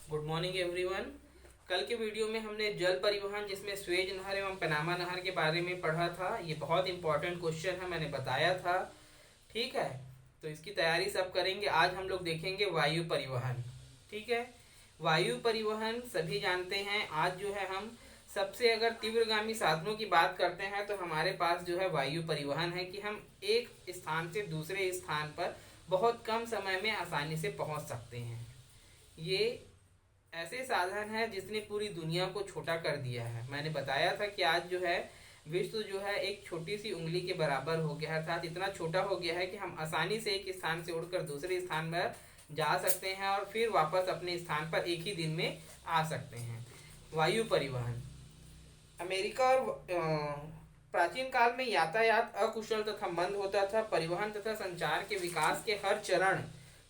Good morning everyone. कल के video में हमने जल परिवहन जिसमें स्वेज नहर एवं पनामा नहर के बारे में पढ़ा था। ये बहुत इंपॉर्टेंट क्वेश्चन है, मैंने बताया था। ठीक है, तो इसकी तैयारी सब करेंगे। आज हम लोग देखेंगे वायु परिवहन। ठीक है, वायु परिवहन सभी जानते हैं। आज जो है हम सबसे अगर तीव्रगामी साधनों की बात करते हैं तो हमारे पास जो है वायु परिवहन है कि हम एक स्थान से दूसरे स्थान पर बहुत कम समय में आसानी से पहुंच सकते हैं। ये ऐसे साधन है जिसने पूरी दुनिया को छोटा कर दिया है। मैंने बताया था कि आज जो है विश्व जो है एक छोटी सी उंगली के बराबर हो गया है, अर्थात इतना छोटा हो गया है कि हम आसानी से एक स्थान से उड़कर दूसरे स्थान पर जा सकते हैं और फिर वापस अपने स्थान पर एक ही दिन में आ सकते हैं। वायु परिवहन अमेरिका और प्राचीन काल में यातायात अकुशल तथा मंद होता था। परिवहन तथा संचार के विकास के हर चरण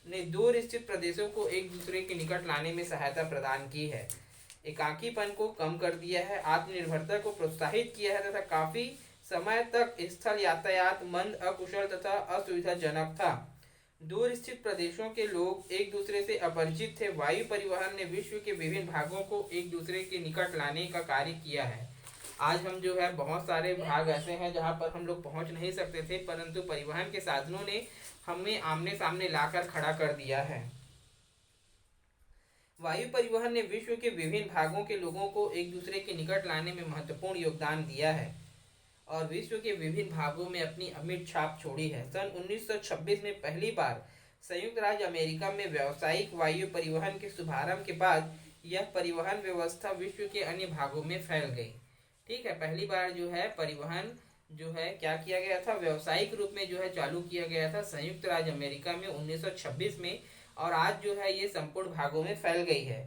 ने दूर स्थित प्रदेशों को एक दूसरे के निकट लाने में सहायता प्रदान की है, एकाकीपन को कम कर दिया है, आत्मनिर्भरता को प्रोत्साहित किया है तथा काफी समय तक स्थल यातायात मंद, अकुशल तथा असुविधाजनक था। दूर स्थित प्रदेशों के लोग एक दूसरे से अपरिचित थे। वायु परिवहन ने विश्व के विभिन्न भागों को एक दूसरे के निकट लाने का कार्य किया है। आज हम जो है बहुत सारे भाग ऐसे हैं जहाँ पर हम लोग पहुँच नहीं सकते थे, परंतु परिवहन के साधनों ने हमें आमने सामने लाकर खड़ा कर दिया है। वायु परिवहन ने विश्व के विभिन्न भागों के लोगों को एक दूसरे के निकट लाने में महत्वपूर्ण योगदान दिया है और विश्व के विभिन्न भागों में अपनी अमिट छाप छोड़ी है। सन 1926 में पहली बार संयुक्त राज्य अमेरिका में व्यावसायिक वायु परिवहन के शुभारंभ के बाद यह परिवहन व्यवस्था विश्व के अन्य भागों में फैल गई। ठीक है, पहली बार जो है परिवहन जो है क्या किया गया था, व्यावसायिक रूप में जो है चालू किया गया था संयुक्त राज्य अमेरिका में 1926 में, और आज जो है ये संपूर्ण भागों में फैल गई है।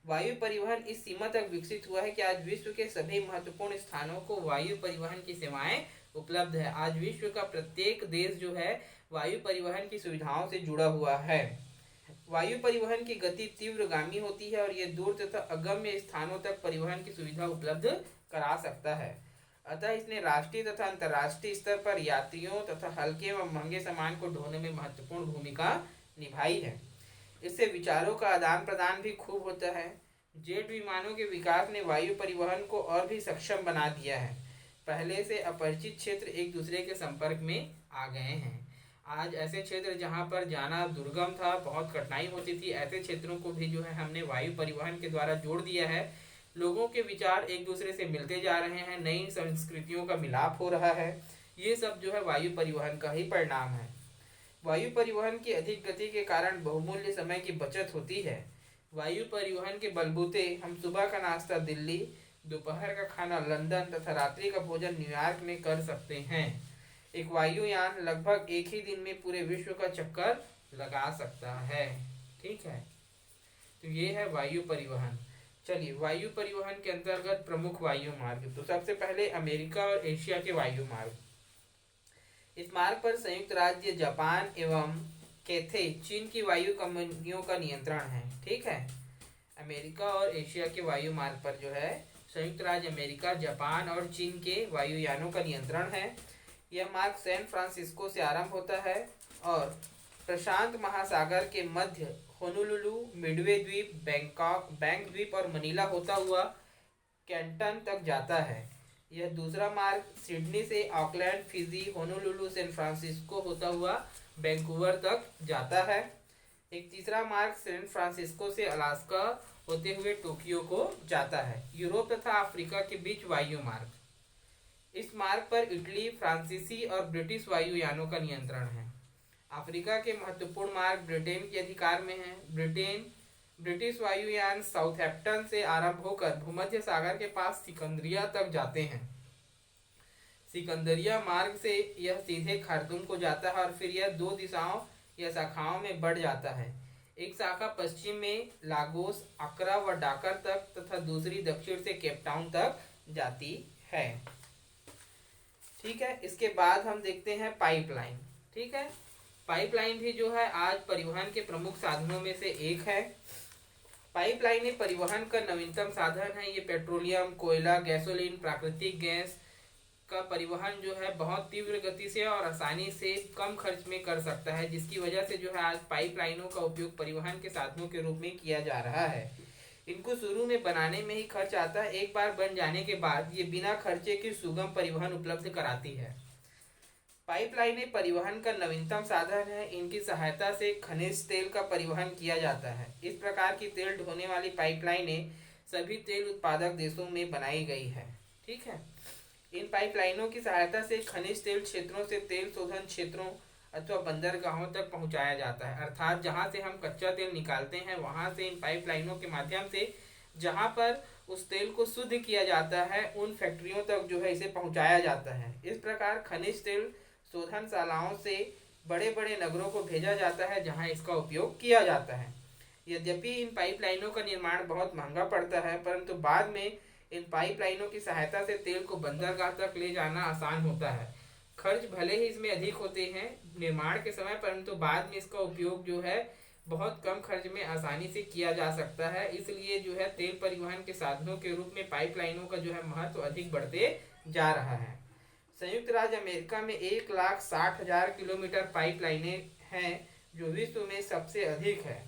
वायु परिवहन इस सीमा तक विकसित हुआ है कि आज विश्व के सभी महत्वपूर्ण स्थानों को वायु परिवहन की सेवाएं उपलब्ध है। आज विश्व का प्रत्येक देश जो है वायु परिवहन की सुविधाओं से जुड़ा हुआ है। वायु परिवहन की गति तीव्रगामी होती है और ये दूर तथा अगम्य स्थानों तक परिवहन की सुविधा उपलब्ध करा सकता है। अतः इसने राष्ट्रीय तथा अंतर्राष्ट्रीय स्तर पर यात्रियों तथा हल्के एवं महंगे सामान को ढोने में महत्वपूर्ण भूमिका निभाई है। इससे विचारों का आदान प्रदान भी खूब होता है। जेट विमानों के विकास ने वायु परिवहन को और भी सक्षम बना दिया है। पहले से अपरिचित क्षेत्र एक दूसरे के संपर्क में आ गए हैं। आज ऐसे क्षेत्र जहां पर जाना दुर्गम था, बहुत कठिनाई होती थी, ऐसे क्षेत्रों को भी जो है हमने वायु परिवहन के द्वारा जोड़ दिया है। लोगों के विचार एक दूसरे से मिलते जा रहे हैं, नई संस्कृतियों का मिलाप हो रहा है। ये सब जो है वायु परिवहन का ही परिणाम है। वायु परिवहन की अधिक गति के कारण बहुमूल्य समय की बचत होती है। वायु परिवहन के बलबूते हम सुबह का नाश्ता दिल्ली, दोपहर का खाना लंदन तथा रात्रि का भोजन न्यूयॉर्क में कर सकते हैं। एक वायुयान लगभग एक ही दिन में पूरे विश्व का चक्कर लगा सकता है। ठीक है, तो ये है वायु परिवहन। चलिए, वायु परिवहन के अंतर्गत प्रमुख वायु मार्ग। तो सबसे पहले अमेरिका और एशिया के वायु मार्ग। इस मार्ग पर संयुक्त राज्य, जापान एवं कैथे चीन की वायु कंपनियों का नियंत्रण है। ठीक है, अमेरिका और एशिया के वायु मार्ग पर जो है संयुक्त राज्य अमेरिका, जापान और चीन के वायुयानों का नियंत्रण है। यह मार्ग सैन फ्रांसिस्को से आरंभ होता है और प्रशांत महासागर के मध्य होनोलुलु, मिडवे द्वीप, बैंकॉक, बैंक द्वीप और मनीला होता हुआ कैंटन तक जाता है। यह दूसरा मार्ग सिडनी से Auckland, Fiji, Honolulu, San Francisco होता हुआ वैंकूवर तक जाता है। एक तीसरा मार्ग सैन फ्रांसिस्को से अलास्का होते हुए टोक्यो को जाता है। यूरोप तथा अफ्रीका के बीच वायु मार्ग। इस मार्ग पर इटली, फ्रांसीसी और ब्रिटिश वायुयानों का नियंत्रण है। अफ्रीका के महत्वपूर्ण मार्ग ब्रिटेन के अधिकार में है। ब्रिटिश वायुयान साउथहैम्पटन से आरंभ होकर भूमध्य सागर के पास सिकंदरिया तक जाते हैं। सिकंदरिया मार्ग से यह सीधे खार्तूम को जाता है और फिर यह दो दिशाओं या शाखाओं में बढ़ जाता है। एक शाखा पश्चिम में लागोस, अक्रा व डाकर तक तथा दूसरी दक्षिण से केपटाउन तक जाती है। ठीक है, इसके बाद हम देखते हैं पाइपलाइन। ठीक है, पाइपलाइन भी जो है आज परिवहन के प्रमुख साधनों में से एक है। पाइपलाइनें परिवहन का नवीनतम साधन है। ये पेट्रोलियम, कोयला, गैसोलीन, प्राकृतिक गैस का परिवहन जो है बहुत तीव्र गति से और आसानी से कम खर्च में कर सकता है, जिसकी वजह से जो है आज पाइपलाइनों का उपयोग परिवहन के साधनों के रूप में किया जा रहा है। इनको शुरू में बनाने में ही खर्च आता है, एक बार बन जाने के बाद ये बिना खर्चे के सुगम परिवहन उपलब्ध कराती है। पाइपलाइनें परिवहन का नवीनतम साधन है। इनकी सहायता से खनिज तेल का परिवहन किया जाता है। इस प्रकार की तेल ढोने वाली पाइपलाइनें सभी तेल उत्पादक देशों में बनाई गई है। ठीक है। इन पाइपलाइनों की सहायता से खनिज तेल क्षेत्रों से तेल शोधन क्षेत्रों अथवा बंदरगाहों तक पहुंचाया जाता है। अर्थात जहां से हम कच्चा तेल निकालते हैं वहां से इन पाइपलाइनों के माध्यम से जहां पर उस तेल को शुद्ध किया जाता है उन फैक्ट्रियों तक जो है इसे पहुंचाया जाता है। इस प्रकार खनिज तेल शोधनशालाओं से बड़े बड़े नगरों को भेजा जाता है जहां इसका उपयोग किया जाता है। यद्यपि इन पाइपलाइनों का निर्माण बहुत महंगा पड़ता है, परंतु बाद में इन पाइपलाइनों की सहायता से तेल को बंदरगाह तक ले जाना आसान होता है। खर्च भले ही इसमें अधिक होते हैं निर्माण के समय, परंतु बाद में इसका उपयोग जो है बहुत कम खर्च में आसानी से किया जा सकता है। इसलिए जो है तेल परिवहन के साधनों के रूप में पाइपलाइनों का जो है महत्व अधिक बढ़ते जा रहा है। संयुक्त राज्य अमेरिका में 1,60,000 किलोमीटर पाइपलाइनें हैं जो विश्व में सबसे अधिक है।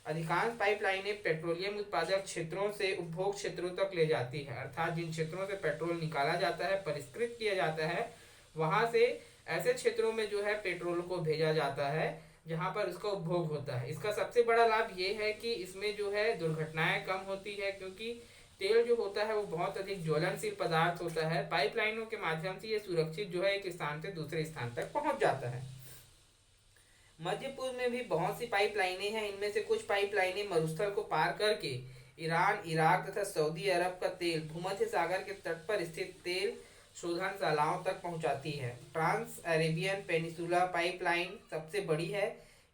अधिकांश पाइपलाइनें पेट्रोलियम उत्पादक क्षेत्रों से उपभोग क्षेत्रों तक ले जाती है, अर्थात जिन क्षेत्रों से पेट्रोल निकाला जाता है परिष्कृत किया जाता है वहां से ऐसे क्षेत्रों में जो है पेट्रोल को भेजा जाता है जहां पर उसका उपभोग होता है। इसका सबसे बड़ा लाभ ये है कि इसमें जो है दुर्घटनाएं कम होती है, क्योंकि तेल जो होता है वो बहुत अधिक ज्वलनशील पदार्थ होता है। पाइपलाइनों के माध्यम से ये सुरक्षित जो है एक स्थान से दूसरे स्थान तक पहुंच जाता है। मध्य पूर्व में भी बहुत सी पाइपलाइनें हैं। इनमें से कुछ पाइपलाइनें मरुस्थल को पार करके ईरान, इराक तथा सऊदी अरब का तेल भूमध्य सागर के तट पर स्थित तेल शोधनशालाओं तक पहुंचाती है। ट्रांस अरेबियन पेनिसुला पाइपलाइन सबसे बड़ी है।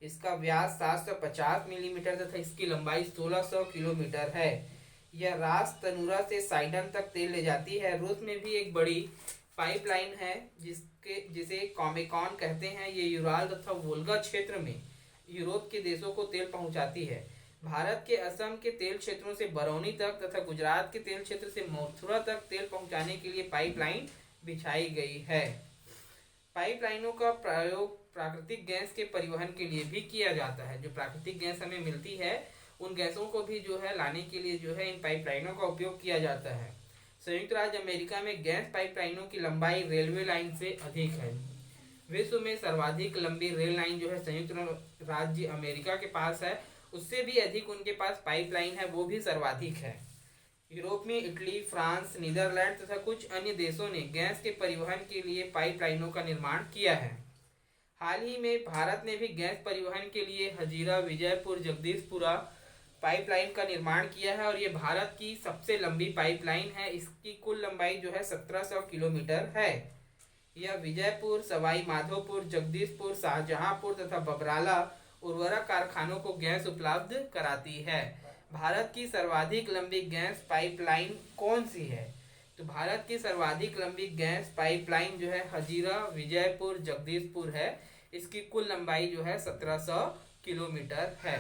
इसका व्यास 750 मिलीमीटर तथा इसकी लंबाई 1600 किलोमीटर है। यह रास तनूरा से साइडन तक तेल ले जाती है। रूस में भी एक बड़ी पाइपलाइन है जिसे कॉमेकॉन कहते हैं। ये यूराल तथा वोल्गा क्षेत्र में यूरोप के देशों को तेल पहुंचाती है। भारत के असम के तेल क्षेत्रों से बरौनी तक तथा गुजरात के तेल क्षेत्र से मथुरा तक तेल पहुंचाने के लिए पाइपलाइन बिछाई गई है। पाइपलाइनों का प्रयोग प्राकृतिक गैस के परिवहन के लिए भी किया जाता है। जो प्राकृतिक गैस हमें मिलती है उन गैसों को भी जो है लाने के लिए जो है इन पाइपलाइनों का उपयोग किया जाता है। संयुक्त राज्य अमेरिका में गैस पाइपलाइनों की लंबाई रेलवे लाइन से अधिक है। विश्व में सर्वाधिक लंबी रेल लाइन जो है संयुक्त राज्य अमेरिका के पास है, उससे भी अधिक उनके पास पाइपलाइन है, वो भी सर्वाधिक है। यूरोप में इटली, फ्रांस, नीदरलैंड तथा कुछ अन्य देशों ने गैस के परिवहन के लिए पाइपलाइनों का निर्माण किया है। हाल ही में भारत ने भी गैस परिवहन के लिए हजीरा विजयपुर जगदीशपुरा पाइपलाइन का निर्माण किया है और ये भारत की सबसे लंबी पाइपलाइन है। इसकी कुल लंबाई जो है 1700 किलोमीटर है। यह विजयपुर, सवाई माधोपुर, जगदीशपुर, शाहजहांपुर तथा बबराला उर्वरक कारखानों को गैस उपलब्ध कराती है। भारत की सर्वाधिक लंबी गैस पाइपलाइन कौन सी है? तो भारत की सर्वाधिक लंबी गैस पाइपलाइन जो है हजीरा विजयपुर जगदीशपुर है। इसकी कुल लंबाई जो है 1700 किलोमीटर है।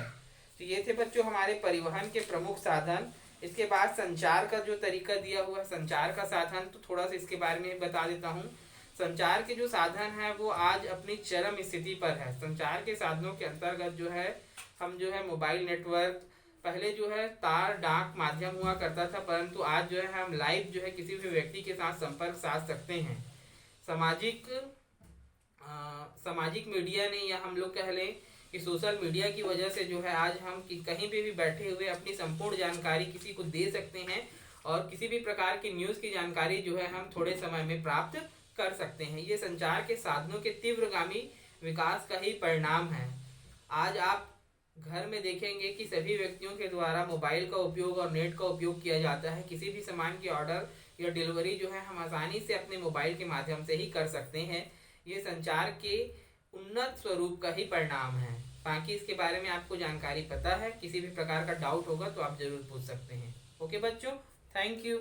तो ये थे बच्चों हमारे परिवहन के प्रमुख साधन। इसके बाद संचार का जो तरीका दिया हुआ है संचार का साधन, तो थोड़ा सा इसके बारे में बता देता हूँ। संचार के जो साधन है वो आज अपनी चरम स्थिति पर है। संचार के साधनों के अंतर्गत जो है हम जो है मोबाइल नेटवर्क, पहले जो है तार डाक माध्यम हुआ करता था, परंतु आज जो है हम लाइव जो है किसी भी व्यक्ति के साथ संपर्क साध सकते हैं। सामाजिक मीडिया ने, या हम लोग कह लें कि सोशल मीडिया की वजह से जो है आज हम कहीं पे भी बैठे हुए अपनी संपूर्ण जानकारी किसी को दे सकते हैं और किसी भी प्रकार की न्यूज़ की जानकारी जो है हम थोड़े समय में प्राप्त कर सकते हैं। ये संचार के साधनों के तीव्रगामी विकास का ही परिणाम है। आज आप घर में देखेंगे कि सभी व्यक्तियों के द्वारा मोबाइल का उपयोग और नेट का उपयोग किया जाता है। किसी भी सामान की ऑर्डर या डिलीवरी जो है हम आसानी से अपने मोबाइल के माध्यम से ही कर सकते हैं। ये संचार के उन्नत स्वरूप का ही परिणाम है। बाकी इसके बारे में आपको जानकारी पता है, किसी भी प्रकार का डाउट होगा तो आप जरूर पूछ सकते हैं। ओके बच्चों, थैंक यू।